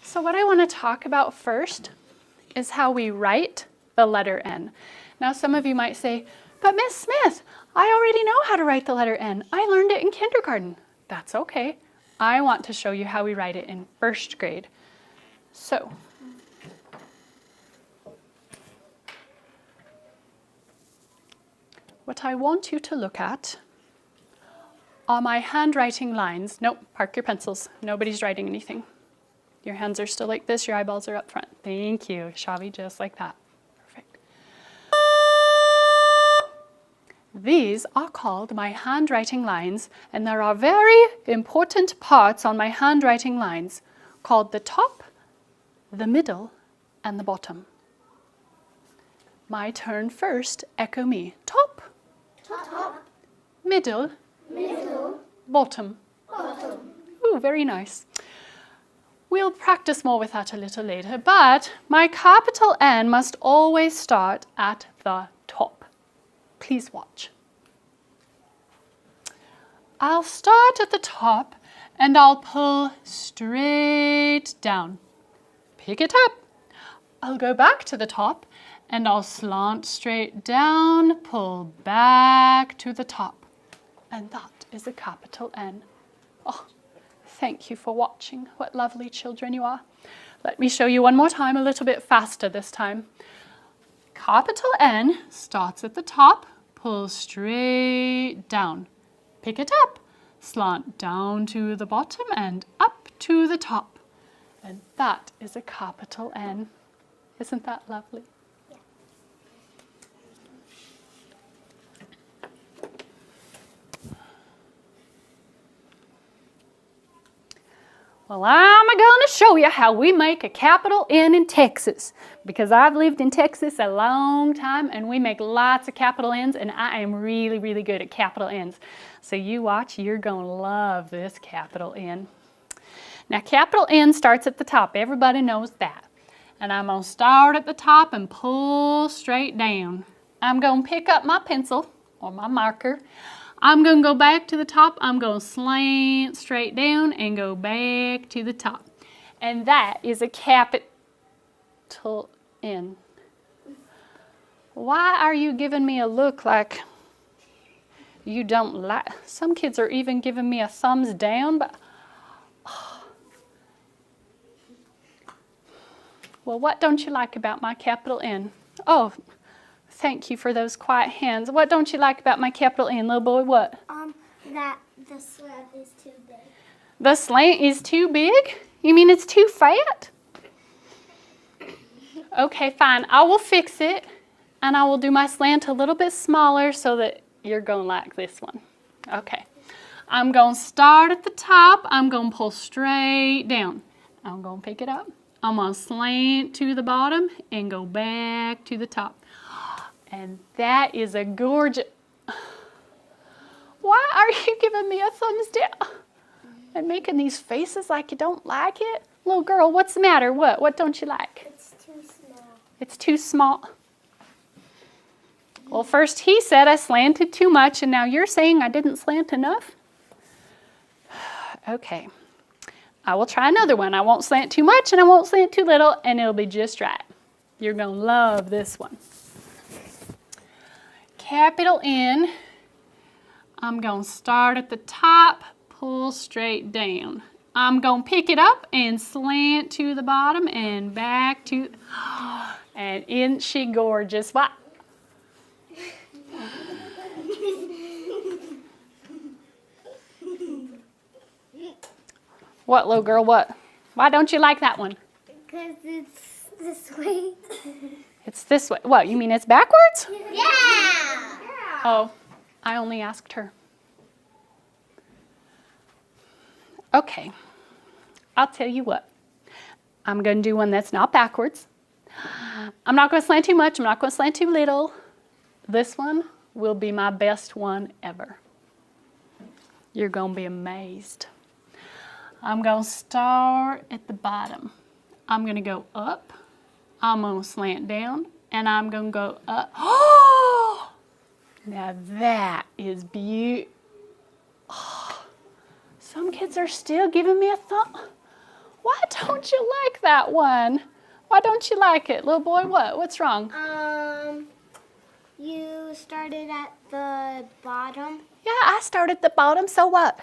So what I want to talk about first is how we write the letter N. Now some of you might say, but Miss Smith, I already know how to write the letter N. I learned it in kindergarten. That's okay. I want to show you how we write it in first grade. So, what I want you to look at are my handwriting lines. Nope, park your pencils. Nobody's writing anything. Your hands are still like this, your eyeballs are up front. Thank you, Shavi, just like that. Perfect. These are called my handwriting lines, and there are very important parts on my handwriting lines called the top, the middle, and the bottom. My turn first. Echo me. Top. Top. Middle. Middle. Bottom. Bottom. Ooh, very nice. We'll practice more with that a little later, but my capital N must always start at the top. Please watch. I'll start at the top and I'll pull straight down. Pick it up. I'll go back to the top and I'll slant straight down, pull back to the top. And that is a capital N. Oh, thank you for watching. What lovely children you are. Let me show you one more time, a little bit faster this time. Capital N starts at the top, pull straight down. Pick it up, slant down to the bottom and up to the top. And that is a capital N. Isn't that lovely? Well, I'm going to show you how we make a capital N in Texas, because I've lived in Texas a long time and we make lots of capital N's, and I am really, really good at capital N's. So you watch, you're going to love this capital N. Now, capital N starts at the top. Everybody knows that. And I'm going to start at the top and pull straight down. I'm going to pick up my pencil or my marker. I'm going to go back to the top. I'm going to slant straight down and go back to the top. And that is a capital N. Why are you giving me a look like you don't like? Some kids are even giving me a thumbs down, but well, what don't you like about my capital N? Oh, thank you for those quiet hands. What don't you like about my capital N, little boy? What? That the slant is too big. The slant is too big? You mean it's too fat? Okay, fine. I will fix it, and I will do my slant a little bit smaller so that you're going to like this one. Okay. I'm going to start at the top. I'm going to pull straight down. I'm going to pick it up. I'm going to slant to the bottom and go back to the top. And that is a gorgeous... Why are you giving me a thumbs down and making these faces like you don't like it? Little girl, what's the matter? What don't you like? It's too small. It's too small. Well, first he said I slanted too much, and now you're saying I didn't slant enough? Okay. I will try another one. I won't slant too much and I won't slant too little, and it'll be just right. You're going to love this one. Capital N. I'm going to start at the top, pull straight down. I'm going to pick it up and slant to the bottom and back to, and isn't she gorgeous? What? What, little girl, what? Why don't you like that one? Because it's this way. It's this way. What, you mean it's backwards? Yeah! Oh, I only asked her. Okay, I'll tell you what. I'm going to do one that's not backwards. I'm not going to slant too much. I'm not going to slant too little. This one will be my best one ever. You're going to be amazed. I'm going to start at the bottom. I'm going to go up. I'm going to slant down. And I'm going to go up. Oh! Now that is beautiful. Oh, some kids are still giving me a thumb. Why don't you like that one? Why don't you like it? Little boy, what? What's wrong? You started at the bottom. Yeah, I started at the bottom, so what?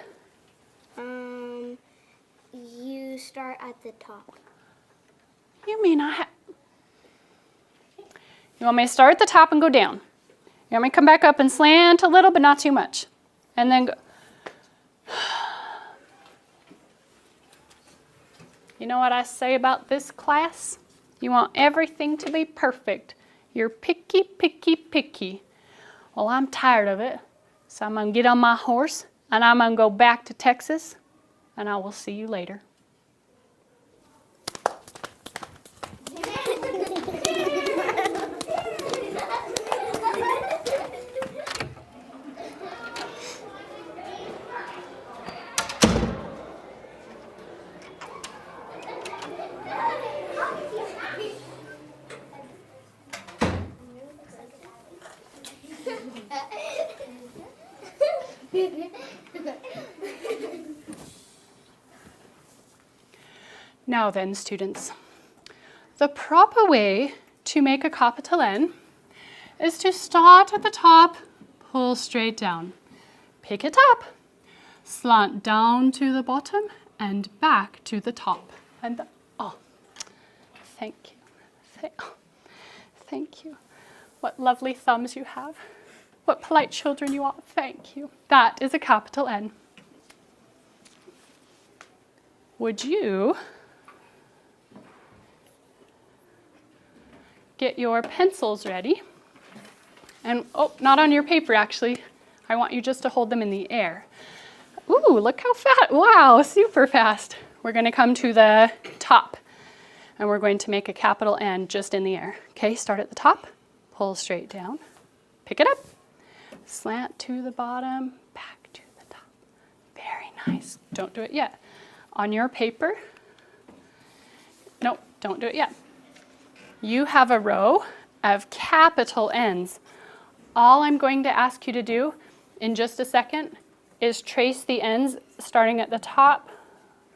You start at the top. You mean You want me to start at the top and go down? You want me to come back up and slant a little, but not too much? And then go. You know what I say about this class? You want everything to be perfect. You're picky, picky, picky. Well, I'm tired of it, so I'm going to get on my horse, and I'm going to go back to Texas, and I will see you later. Now then, students, the proper way to make a capital N is to start at the top, pull straight down, pick it up, slant down to the bottom, and back to the top. And thank you. Thank you. What lovely thumbs you have. What polite children you are. Thank you. That is a capital N. Would you get your pencils ready? And, not on your paper actually. I want you just to hold them in the air. Ooh, look how fast. Wow, super fast. We're going to come to the top and we're going to make a capital N just in the air. Okay, start at the top, pull straight down, pick it up, slant to the bottom, back to the top. Very nice. Don't do it yet. On your paper, no, don't do it yet. You have a row of capital N's. All I'm going to ask you to do in just a second is trace the ends starting at the top,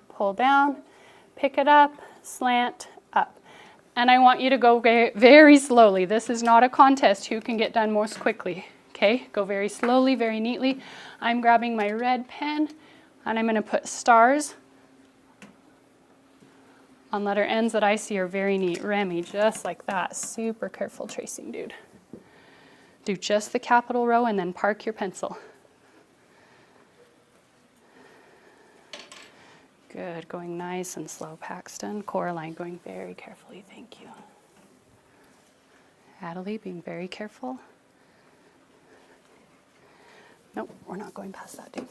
pull down, pick it up, slant up. And I want you to go very, very slowly. This is not a contest who can get done most quickly. Okay, go very slowly, very neatly. I'm grabbing my red pen and I'm going to put stars on letter N's that I see are very neat. Remy, just like that. Super careful tracing, dude. Do just the capital row and then park your pencil. Good, going nice and slow, Paxton. Coraline, going very carefully, thank you. Adelie, being very careful. Nope, we're not going past that, dude.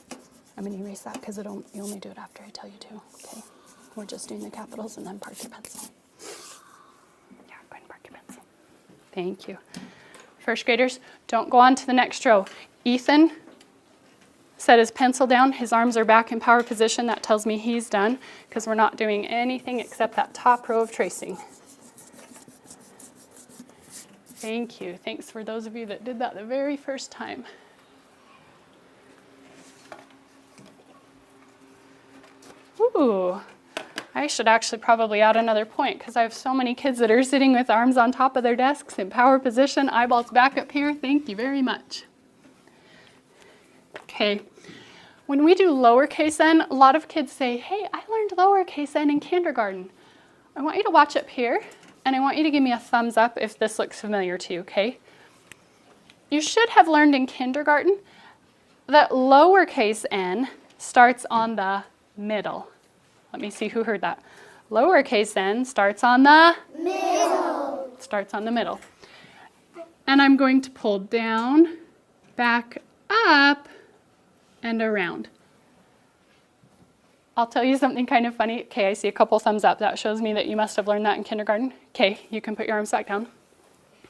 I'm going to erase that because you only do it after I tell you to, okay? We're just doing the capitals and then park your pencil. Yeah, go ahead and park your pencil. Thank you. First graders, don't go on to the next row. Ethan set his pencil down. His arms are back in power position. That tells me he's done because we're not doing anything except that top row of tracing. Thank you. Thanks for those of you that did that the very first time. Ooh. I should actually probably add another point because I have so many kids that are sitting with arms on top of their desks in power position, eyeballs back up here. Thank you very much. Okay, when we do lowercase n, a lot of kids say, hey, I learned lowercase n in kindergarten. I want you to watch up here and I want you to give me a thumbs up if this looks familiar to you, okay? You should have learned in kindergarten that lowercase n starts on the middle. Let me see who heard that. Lowercase n starts on the middle. Starts on the middle. And I'm going to pull down, back up, and around. I'll tell you something kind of funny. Okay, I see a couple thumbs up. That shows me that you must have learned that in kindergarten. Okay, you can put your arms back down.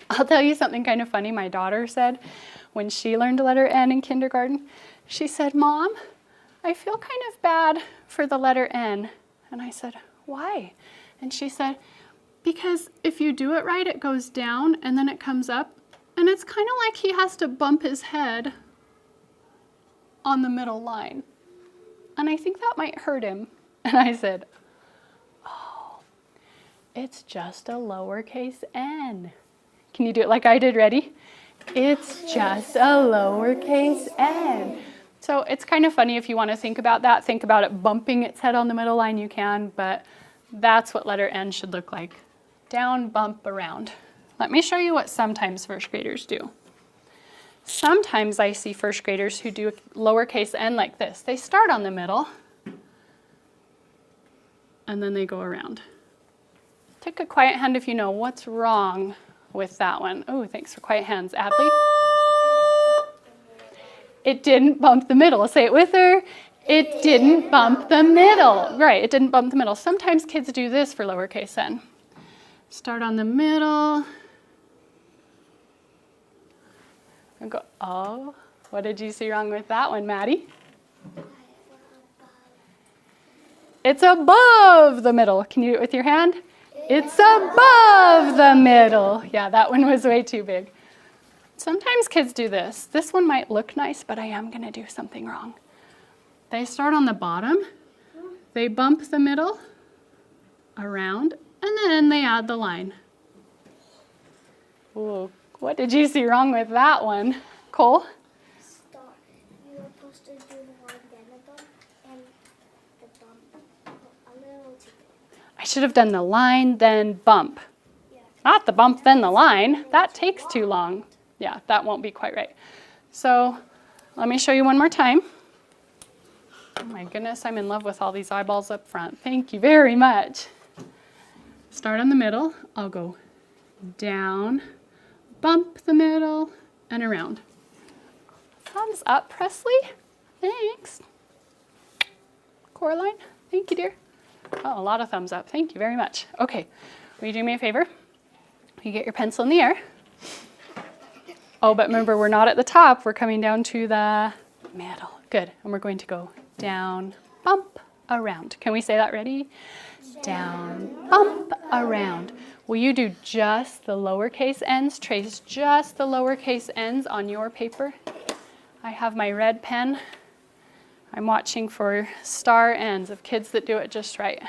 I'll tell you something kind of funny. My daughter said when she learned the letter N in kindergarten, she said, Mom, I feel kind of bad for the letter N. And I said, why? And she said, because if you do it right, it goes down and then it comes up. And it's kind of like he has to bump his head on the middle line. And I think that might hurt him. And I said, It's just a lowercase n. Can you do it like I did? Ready? It's just a lowercase n. So it's kind of funny if you want to think about that. Think about it bumping its head on the middle line, you can, but that's what letter N should look like. Down, bump, around. Let me show you what sometimes first graders do. Sometimes I see first graders who do a lowercase n like this. They start on the middle, and then they go around. Take a quiet hand if you know what's wrong with that one. Oh, thanks for quiet hands. Adley? It didn't bump the middle. Say it with her. It didn't bump the middle. Right, it didn't bump the middle. Sometimes kids do this for lowercase n. Start on the middle. And go, oh, what did you see wrong with that one, Maddie? It's above the middle. Can you do it with your hand? It's above the middle. Yeah, that one was way too big. Sometimes kids do this. This one might look nice, but I am going to do something wrong. They start on the bottom, they bump the middle, around, and then they add the line. Ooh, what did you see wrong with that one? Cole? Start. You were supposed to do the line, then a bump, and the bump a little too big. I should have done the line, then bump. Yeah. Not the bump, then the line. That takes too long. Yeah, that won't be quite right. So let me show you one more time. Oh my goodness, I'm in love with all these eyeballs up front. Thank you very much. Start on the middle. I'll go down, bump the middle, and around. Thumbs up, Presley. Thanks. Coraline, thank you, dear. Oh, a lot of thumbs up. Thank you very much. Okay, will you do me a favor? You get your pencil in the air. Oh, but remember, we're not at the top. We're coming down to the middle. Good. And we're going to go down, bump, around. Can we say that? Ready? Down, bump, around. Will you do just the lowercase n's? Trace just the lowercase n's on your paper. I have my red pen. I'm watching for star ends of kids that do it just right.